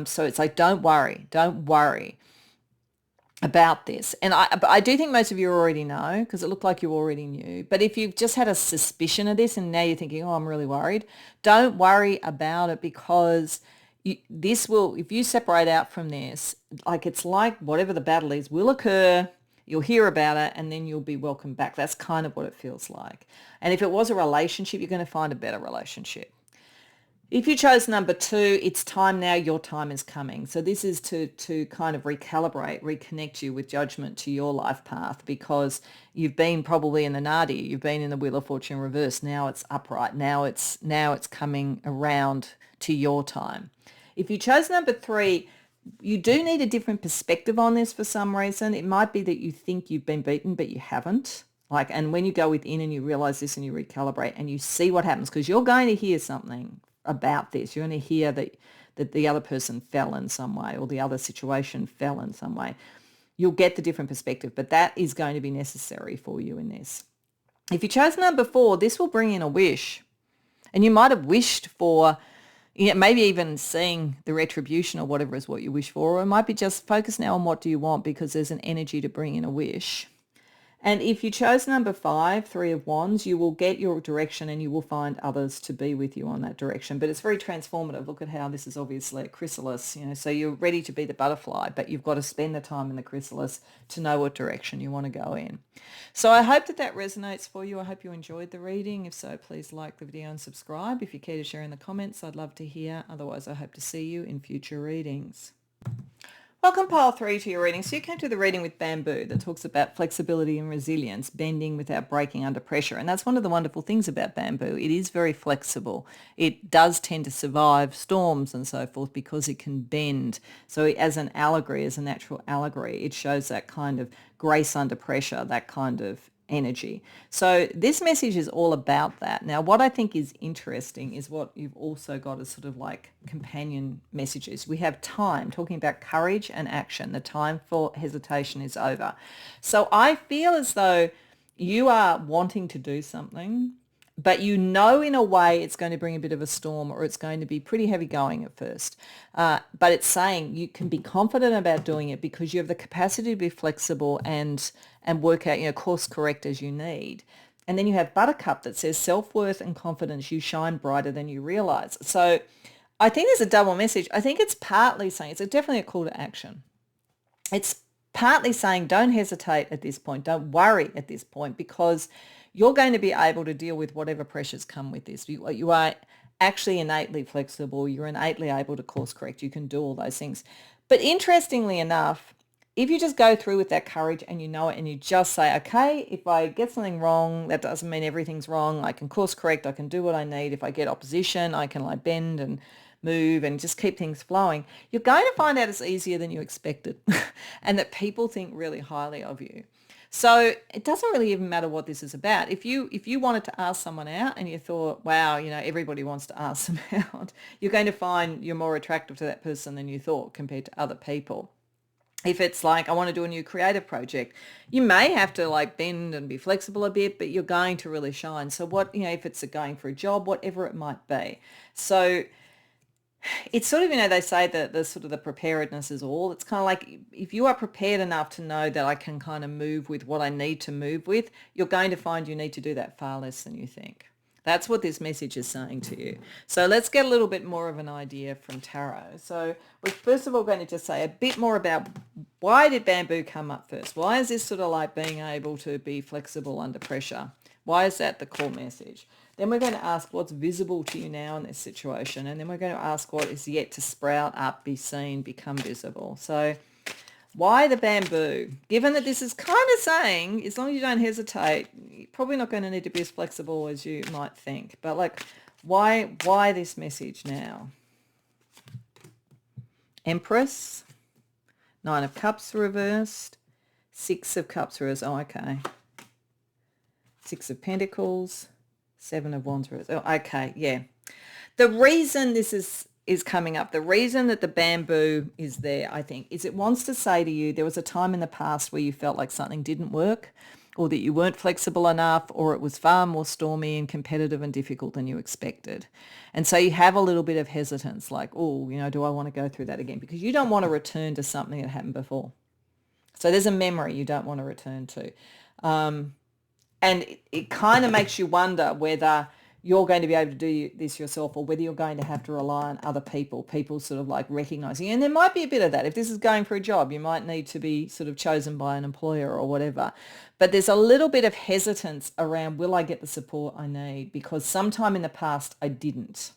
So it's like, don't worry about this. And I do think most of you already know because it looked like you already knew. But if you've just had a suspicion of this and now you're thinking, oh, I'm really worried, don't worry about it because this will, if you separate out from this, like it's like whatever the battle is will occur, you'll hear about it and then you'll be welcomed back. That's kind of what it feels like. And if it was a relationship, you're going to find a better relationship. If you chose number 2, it's time now, your time is coming. So this is to kind of recalibrate, reconnect you with judgment to your life path because you've been probably in the Nadi, you've been in the Wheel of Fortune reverse, now it's upright, now it's coming around to your time. If you chose number 3, you do need a different perspective on this for some reason. It might be that you think you've been beaten, but you haven't. And when you go within and you realize this and you recalibrate and you see what happens, because you're going to hear something about this. You're going to hear that the other person fell in some way or the other situation fell in some way. You'll get the different perspective, but that is going to be necessary for you in this. If you chose number 4, this will bring in a wish. And you might have wished for, maybe even seeing the retribution or whatever is what you wish for, or it might be just focus now on what do you want because there's an energy to bring in a wish. And if you chose number 5, 3 of Wands, you will get your direction and you will find others to be with you on that direction. But it's very transformative. Look at how this is obviously a chrysalis, so you're ready to be the butterfly, but you've got to spend the time in the chrysalis to know what direction you want to go in. So I hope that resonates for you. I hope you enjoyed the reading. If so, please like the video and subscribe. If you care to share in the comments, I'd love to hear. Otherwise, I hope to see you in future readings. Welcome pile 3 to your reading. So you came to the reading with bamboo that talks about flexibility and resilience, bending without breaking under pressure. And that's one of the wonderful things about bamboo. It is very flexible. It does tend to survive storms and so forth because it can bend. So as an allegory, as a natural allegory, it shows that kind of grace under pressure, that kind of energy. So this message is all about that. Now, what I think is interesting is what you've also got as sort of like companion messages. We have time, talking about courage and action. The time for hesitation is over. So I feel as though you are wanting to do something, but in a way it's going to bring a bit of a storm or it's going to be pretty heavy going at first. But it's saying you can be confident about doing it because you have the capacity to be flexible and work out, course correct as you need. And then you have Buttercup that says self-worth and confidence, you shine brighter than you realize. So I think there's a double message. I think it's partly saying, it's definitely a call to action. It's partly saying don't hesitate at this point, don't worry at this point, because you're going to be able to deal with whatever pressures come with this. You are actually innately flexible. You're innately able to course correct. You can do all those things. But interestingly enough, if you just go through with that courage and you know it and you just say, okay, if I get something wrong, that doesn't mean everything's wrong. I can course correct. I can do what I need. If I get opposition, I can like bend and move and just keep things flowing. You're going to find out it's easier than you expected and that people think really highly of you. So it doesn't really even matter what this is about. If you wanted to ask someone out and you thought, wow, everybody wants to ask them out, you're going to find you're more attractive to that person than you thought compared to other people. If it's like, I want to do a new creative project, you may have to like bend and be flexible a bit, but you're going to really shine. So if it's going for a job, whatever it might be. So it's sort of, they say that the sort of the preparedness is all. It's kind of like if you are prepared enough to know that I can kind of move with what I need to move with, you're going to find you need to do that far less than you think. That's what this message is saying to you. So let's get a little bit more of an idea from tarot. So we're first of all going to just say a bit more about why did bamboo come up first? Why is this sort of like being able to be flexible under pressure? Why is that the core message? Then we're going to ask what's visible to you now in this situation. And then we're going to ask what is yet to sprout up, be seen, become visible. So why the bamboo? Given that this is kind of saying, as long as you don't hesitate, you're probably not going to need to be as flexible as you might think. But like, why this message now? Empress, Nine of Cups reversed, Six of Cups reversed. Oh, okay. Six of Pentacles, Seven of Wands reversed. Oh, okay, yeah. The reason this is coming up, the reason that the bamboo is there, I think, is it wants to say to you there was a time in the past where you felt like something didn't work or that you weren't flexible enough or it was far more stormy and competitive and difficult than you expected. And so you have a little bit of hesitance like, oh, do I want to go through that again? Because you don't want to return to something that happened before. So there's a memory you don't want to return to. And it kind of makes you wonder whether you're going to be able to do this yourself or whether you're going to have to rely on other people sort of like recognizing you. And there might be a bit of that. If this is going for a job, you might need to be sort of chosen by an employer or whatever. But there's a little bit of hesitance around, will I get the support I need? Because sometime in the past I didn't.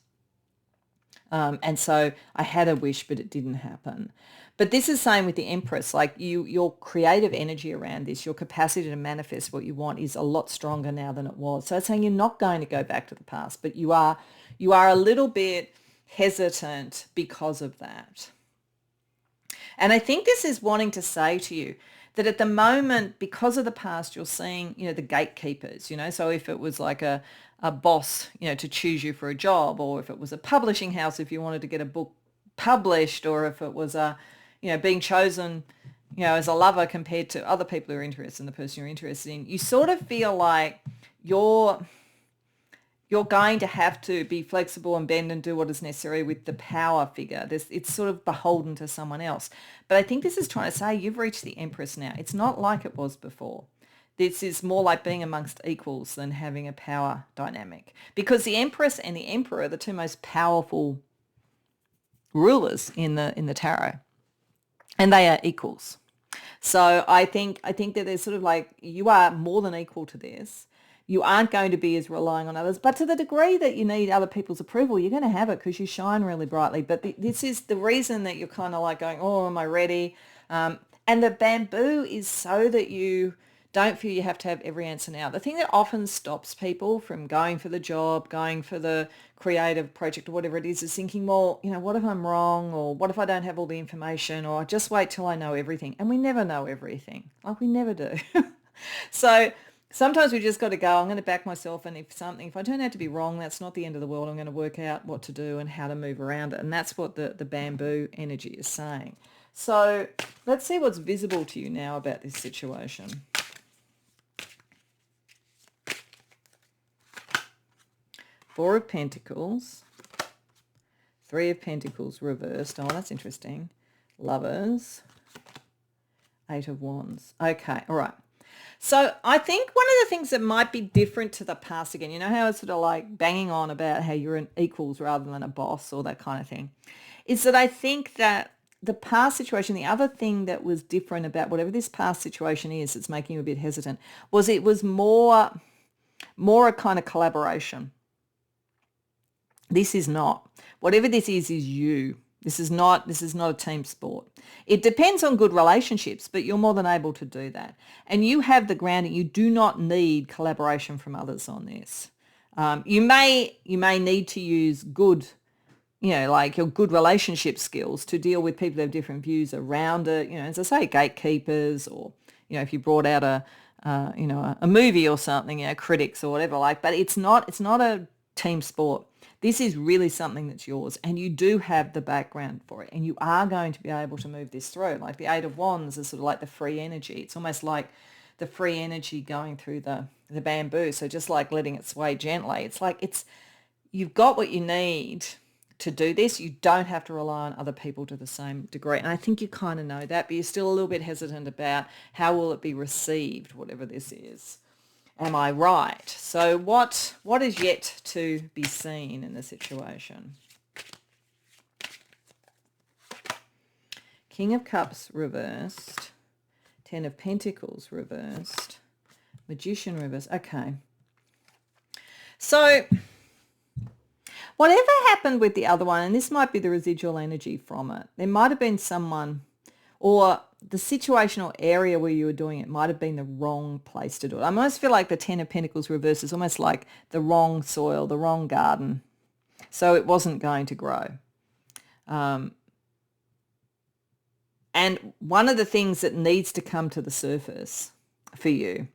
And so I had a wish, but it didn't happen. But this is saying with the Empress, like your creative energy around this, your capacity to manifest what you want is a lot stronger now than it was. So it's saying you're not going to go back to the past, but you are a little bit hesitant because of that. And I think this is wanting to say to you that at the moment, because of the past, you're seeing, the gatekeepers, so if it was like a boss, to choose you for a job, or if it was a publishing house, if you wanted to get a book published, or if it was being chosen, as a lover compared to other people who are interested in the person you're interested in, you sort of feel like you're going to have to be flexible and bend and do what is necessary with the power figure. It's sort of beholden to someone else. But I think this is trying to say you've reached the Empress now. It's not like it was before. This is more like being amongst equals than having a power dynamic. Because the Empress and the Emperor are the two most powerful rulers in the tarot. And they are equals. So I think that there's sort of like, you are more than equal to this. You aren't going to be as relying on others, but to the degree that you need other people's approval, you're going to have it because you shine really brightly. But this is the reason that you're kind of like going, oh, am I ready? And the bamboo is so that you don't feel you have to have every answer now. The thing that often stops people from going for the job, going for the creative project or whatever it is thinking, well, what if I'm wrong? Or what if I don't have all the information? Or just wait till I know everything. And we never know everything. Like we never do. So sometimes we just got to go, I'm going to back myself. And if I turn out to be wrong, that's not the end of the world. I'm going to work out what to do and how to move around it. And that's what the bamboo energy is saying. So let's see what's visible to you now about this situation. Four of Pentacles, Three of Pentacles reversed. Oh, that's interesting. Lovers, Eight of Wands. Okay, all right. So I think one of the things that might be different to the past, again, you know how it's sort of like banging on about how you're an equals rather than a boss or that kind of thing, is that I think that the past situation, the other thing that was different about whatever this past situation is that's making you a bit hesitant, was it was more a kind of collaboration. This is not. Whatever this is you. This is not a team sport. It depends on good relationships, but you're more than able to do that. And you have the grounding. You do not need collaboration from others on this. You may need to use good, like your good relationship skills to deal with people who have different views around it. As I say, gatekeepers, or if you brought out a movie or something, critics or whatever. But it's not a team sport. This is really something that's yours, and you do have the background for it, and you are going to be able to move this through. Like the Eight of Wands is sort of like the free energy. It's almost like the free energy going through the bamboo. So just like letting it sway gently. It's like you've got what you need to do this. You don't have to rely on other people to the same degree. And I think you kind of know that, but you're still a little bit hesitant about how will it be received, whatever this is. Am I right? So what is yet to be seen in the situation? King of Cups reversed. Ten of Pentacles reversed. Magician reversed. Okay. So whatever happened with the other one, and this might be the residual energy from it, there might have been someone, or the situational area where you were doing it might have been the wrong place to do it. I almost feel like the Ten of Pentacles reverse is almost like the wrong soil, the wrong garden. So it wasn't going to grow. And one of the things that needs to come to the surface for you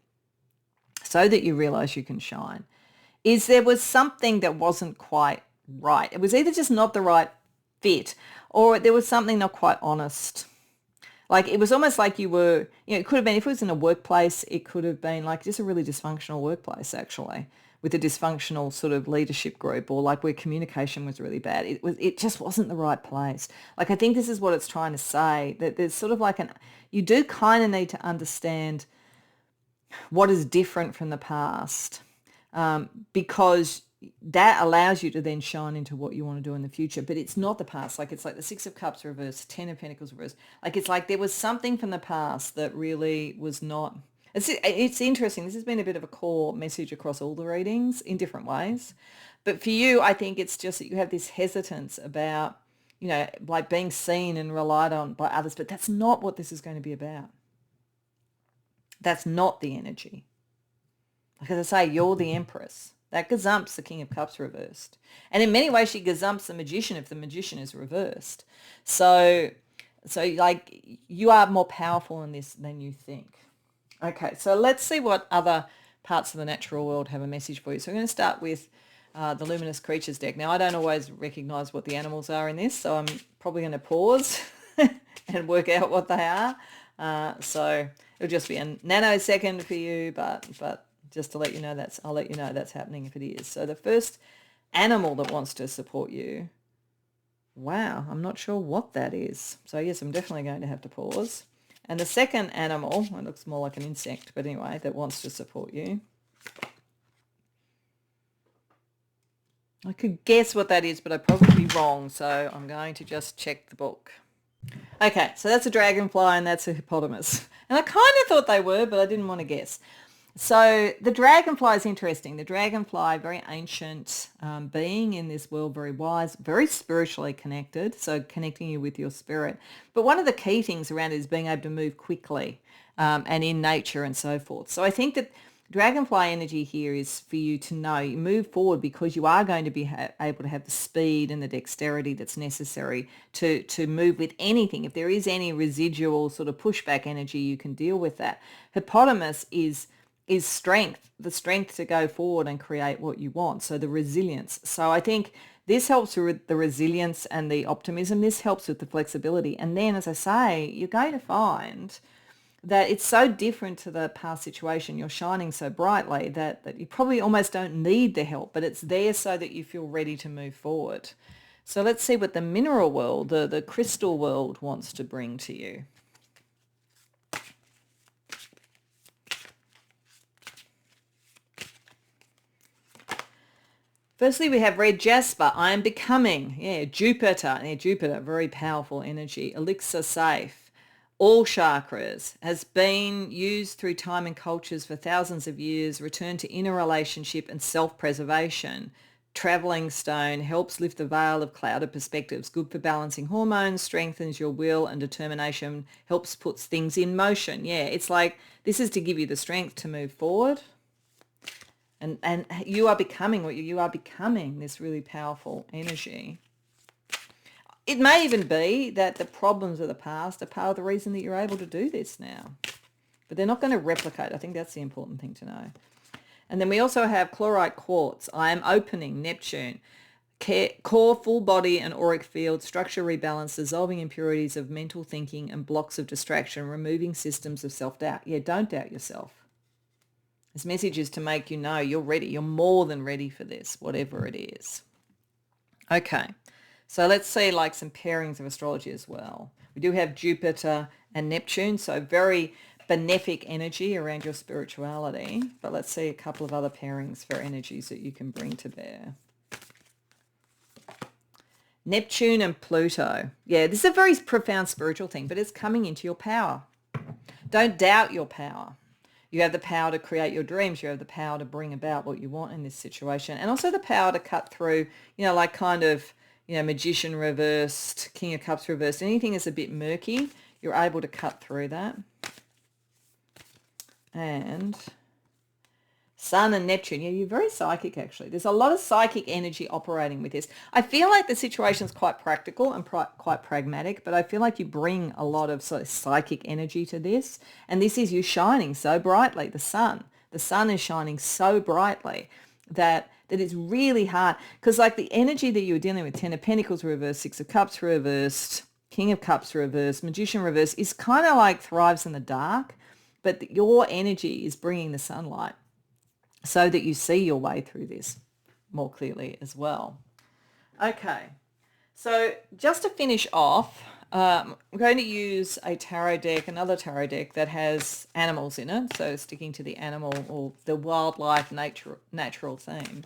so that you realize you can shine is there was something that wasn't quite right. It was either just not the right fit, or there was something not quite honest. Like it was almost like you were, it could have been, if it was in a workplace, it could have been like just a really dysfunctional workplace actually, with a dysfunctional sort of leadership group, or like where communication was really bad. It just wasn't the right place. Like I think this is what it's trying to say, that there's sort of like you do kind of need to understand what is different from the past, because that allows you to then shine into what you want to do in the future. But it's not the past. Like it's like the Six of Cups reversed, Ten of Pentacles reversed. Like it's like there was something from the past that really was not. It's interesting. This has been a bit of a core message across all the readings in different ways. But for you, I think it's just that you have this hesitance about, like being seen and relied on by others. But that's not what this is going to be about. That's not the energy. Like as I say, you're the Empress. That gazumps the King of Cups reversed. And in many ways, she gazumps the Magician if the Magician is reversed. So like you are more powerful in this than you think. Okay, so let's see what other parts of the natural world have a message for you. So we're going to start with the Luminous Creatures deck. Now, I don't always recognise what the animals are in this, so I'm probably going to pause and work out what they are. So it'll just be a nanosecond for you, but just to let you know I'll let you know that's happening if it is. So the first animal that wants to support you, wow, I'm not sure what that is. So yes, I'm definitely going to have to pause. And the second animal, it looks more like an insect, but anyway, that wants to support you. I could guess what that is, but I'd probably be wrong. So I'm going to just check the book. Okay, so that's a dragonfly and that's a hippopotamus. And I kind of thought they were, but I didn't want to guess. So the dragonfly is interesting. The dragonfly, very ancient being in this world, very wise, very spiritually connected, so connecting you with your spirit. But one of the key things around it is being able to move quickly and in nature and so forth. So I think that dragonfly energy here is for you to know, you move forward because you are going to be able to have the speed and the dexterity that's necessary to move with anything. If there is any residual sort of pushback energy, you can deal with that. Hippopotamus is strength, the strength to go forward and create what you want. So the resilience. So I think this helps with the resilience and the optimism. This helps with the flexibility. And then, as I say, you're going to find that it's so different to the past situation. You're shining so brightly that you probably almost don't need the help, but it's there so that you feel ready to move forward. So let's see what the mineral world, the crystal world wants to bring to you. Firstly, we have red jasper. I am becoming. Yeah, Jupiter. Yeah, Jupiter, very powerful energy. Elixir safe. All chakras has been used through time and cultures for thousands of years. Return to inner relationship and self-preservation. Traveling stone helps lift the veil of clouded perspectives. Good for balancing hormones, strengthens your will and determination, helps puts things in motion. Yeah, it's like this is to give you the strength to move forward. And you are becoming what you are becoming, this really powerful energy. It may even be that the problems of the past are part of the reason that you're able to do this now. But they're not going to replicate. I think that's the important thing to know. And then we also have chlorite quartz. I am opening, Neptune. Core, full body and auric field, structure rebalance, dissolving impurities of mental thinking and blocks of distraction, removing systems of self-doubt. Yeah, don't doubt yourself. This message is to make you know you're ready. You're more than ready for this, whatever it is. Okay, so let's see like some pairings of astrology as well. We do have Jupiter and Neptune, so very benefic energy around your spirituality. But let's see a couple of other pairings for energies that you can bring to bear. Neptune and Pluto. Yeah, this is a very profound spiritual thing, but it's coming into your power. Don't doubt your power. You have the power to create your dreams. You have the power to bring about what you want in this situation. And also the power to cut through, like kind of, Magician reversed, King of Cups reversed. Anything that's a bit murky, you're able to cut through that. And Sun and Neptune. Yeah, you're very psychic, actually. There's a lot of psychic energy operating with this. I feel like the situation's quite practical and quite pragmatic, but I feel like you bring a lot of sort of psychic energy to this. And this is you shining so brightly, the sun. The sun is shining so brightly that it's really hard. Because like the energy that you were dealing with, 10 of Pentacles reversed, 6 of Cups reversed, King of Cups reversed, Magician reversed, is kind of like thrives in the dark. But your energy is bringing the sunlight, so that you see your way through this more clearly as well. Okay, so just to finish off, I'm going to use a tarot deck, another tarot deck that has animals in it, so sticking to the animal or the wildlife natural theme.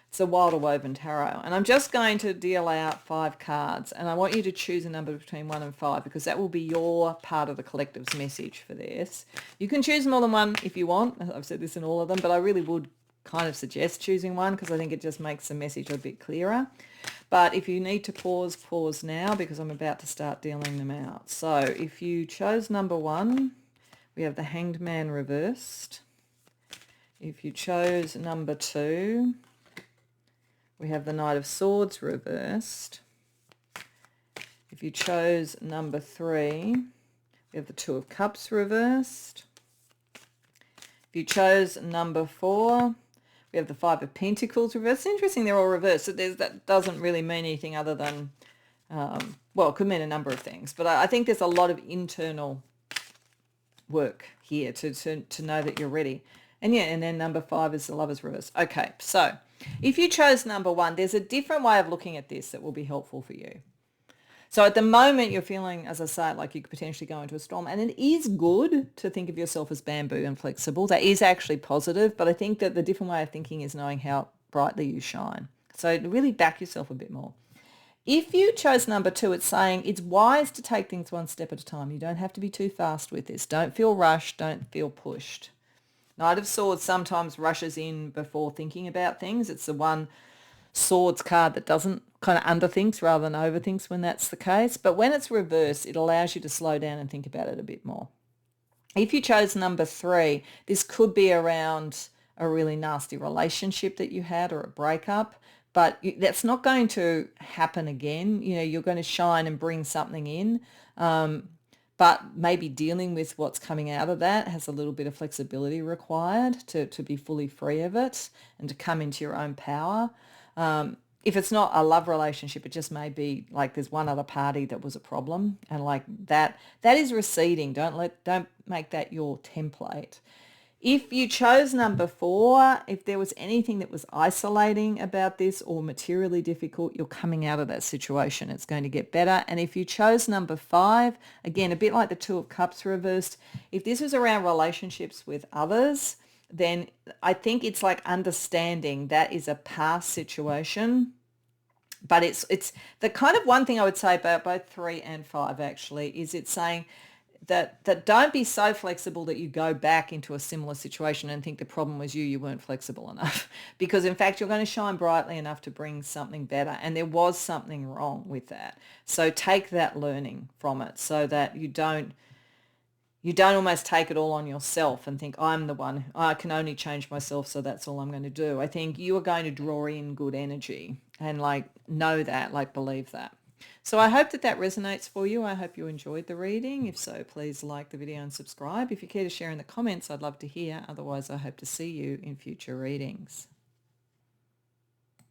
It's a Wild Woven Tarot. And I'm just going to deal out 5 cards, and I want you to choose a number between 1 and 5 because that will be your part of the collective's message for this. You can choose more than one if you want. I've said this in all of them, but I really would kind of suggest choosing one because I think it just makes the message a bit clearer. But if you need to pause now because I'm about to start dealing them out. So if you chose number 1, we have the Hanged Man reversed. If you chose number 2, we have the Knight of Swords reversed. If you chose number 3, we have the Two of Cups reversed. If you chose number 4, we have the Five of Pentacles reversed. It's interesting, they're all reversed. So that doesn't really mean anything other than, it could mean a number of things. But I think there's a lot of internal work here to know that you're ready. And yeah, and then number 5 is the Lovers reverse. Okay, so if you chose number 1, there's a different way of looking at this that will be helpful for you. So at the moment, you're feeling, as I say, like you could potentially go into a storm. And it is good to think of yourself as bamboo and flexible. That is actually positive. But I think that the different way of thinking is knowing how brightly you shine. So really back yourself a bit more. If you chose number 2, it's saying it's wise to take things one step at a time. You don't have to be too fast with this. Don't feel rushed. Don't feel pushed. Knight of Swords sometimes rushes in before thinking about things. It's the one Swords card that doesn't kind of underthinks rather than overthinks when that's the case. But when it's reversed, it allows you to slow down and think about it a bit more. If you chose number 3, this could be around a really nasty relationship that you had or a breakup, but that's not going to happen again. You're going to shine and bring something in. But maybe dealing with what's coming out of that has a little bit of flexibility required to be fully free of it and to come into your own power. If it's not a love relationship, it just may be like there's one other party that was a problem, and like that is receding. Don't make that your template. If you chose number 4, if there was anything that was isolating about this or materially difficult, you're coming out of that situation. It's going to get better. And if you chose number 5, again, a bit like the Two of Cups reversed, if this was around relationships with others, then I think it's like understanding that is a past situation. But it's the kind of one thing I would say about both 3 and 5 actually is it's saying that don't be so flexible that you go back into a similar situation and think the problem was you weren't flexible enough. Because in fact, you're going to shine brightly enough to bring something better. And there was something wrong with that. So take that learning from it so that you don't almost take it all on yourself and think, I'm the one, I can only change myself, so that's all I'm going to do. I think you are going to draw in good energy and like know that, like believe that. So I hope that that resonates for you. I hope you enjoyed the reading. If so, please like the video and subscribe. If you care to share in the comments, I'd love to hear. Otherwise, I hope to see you in future readings.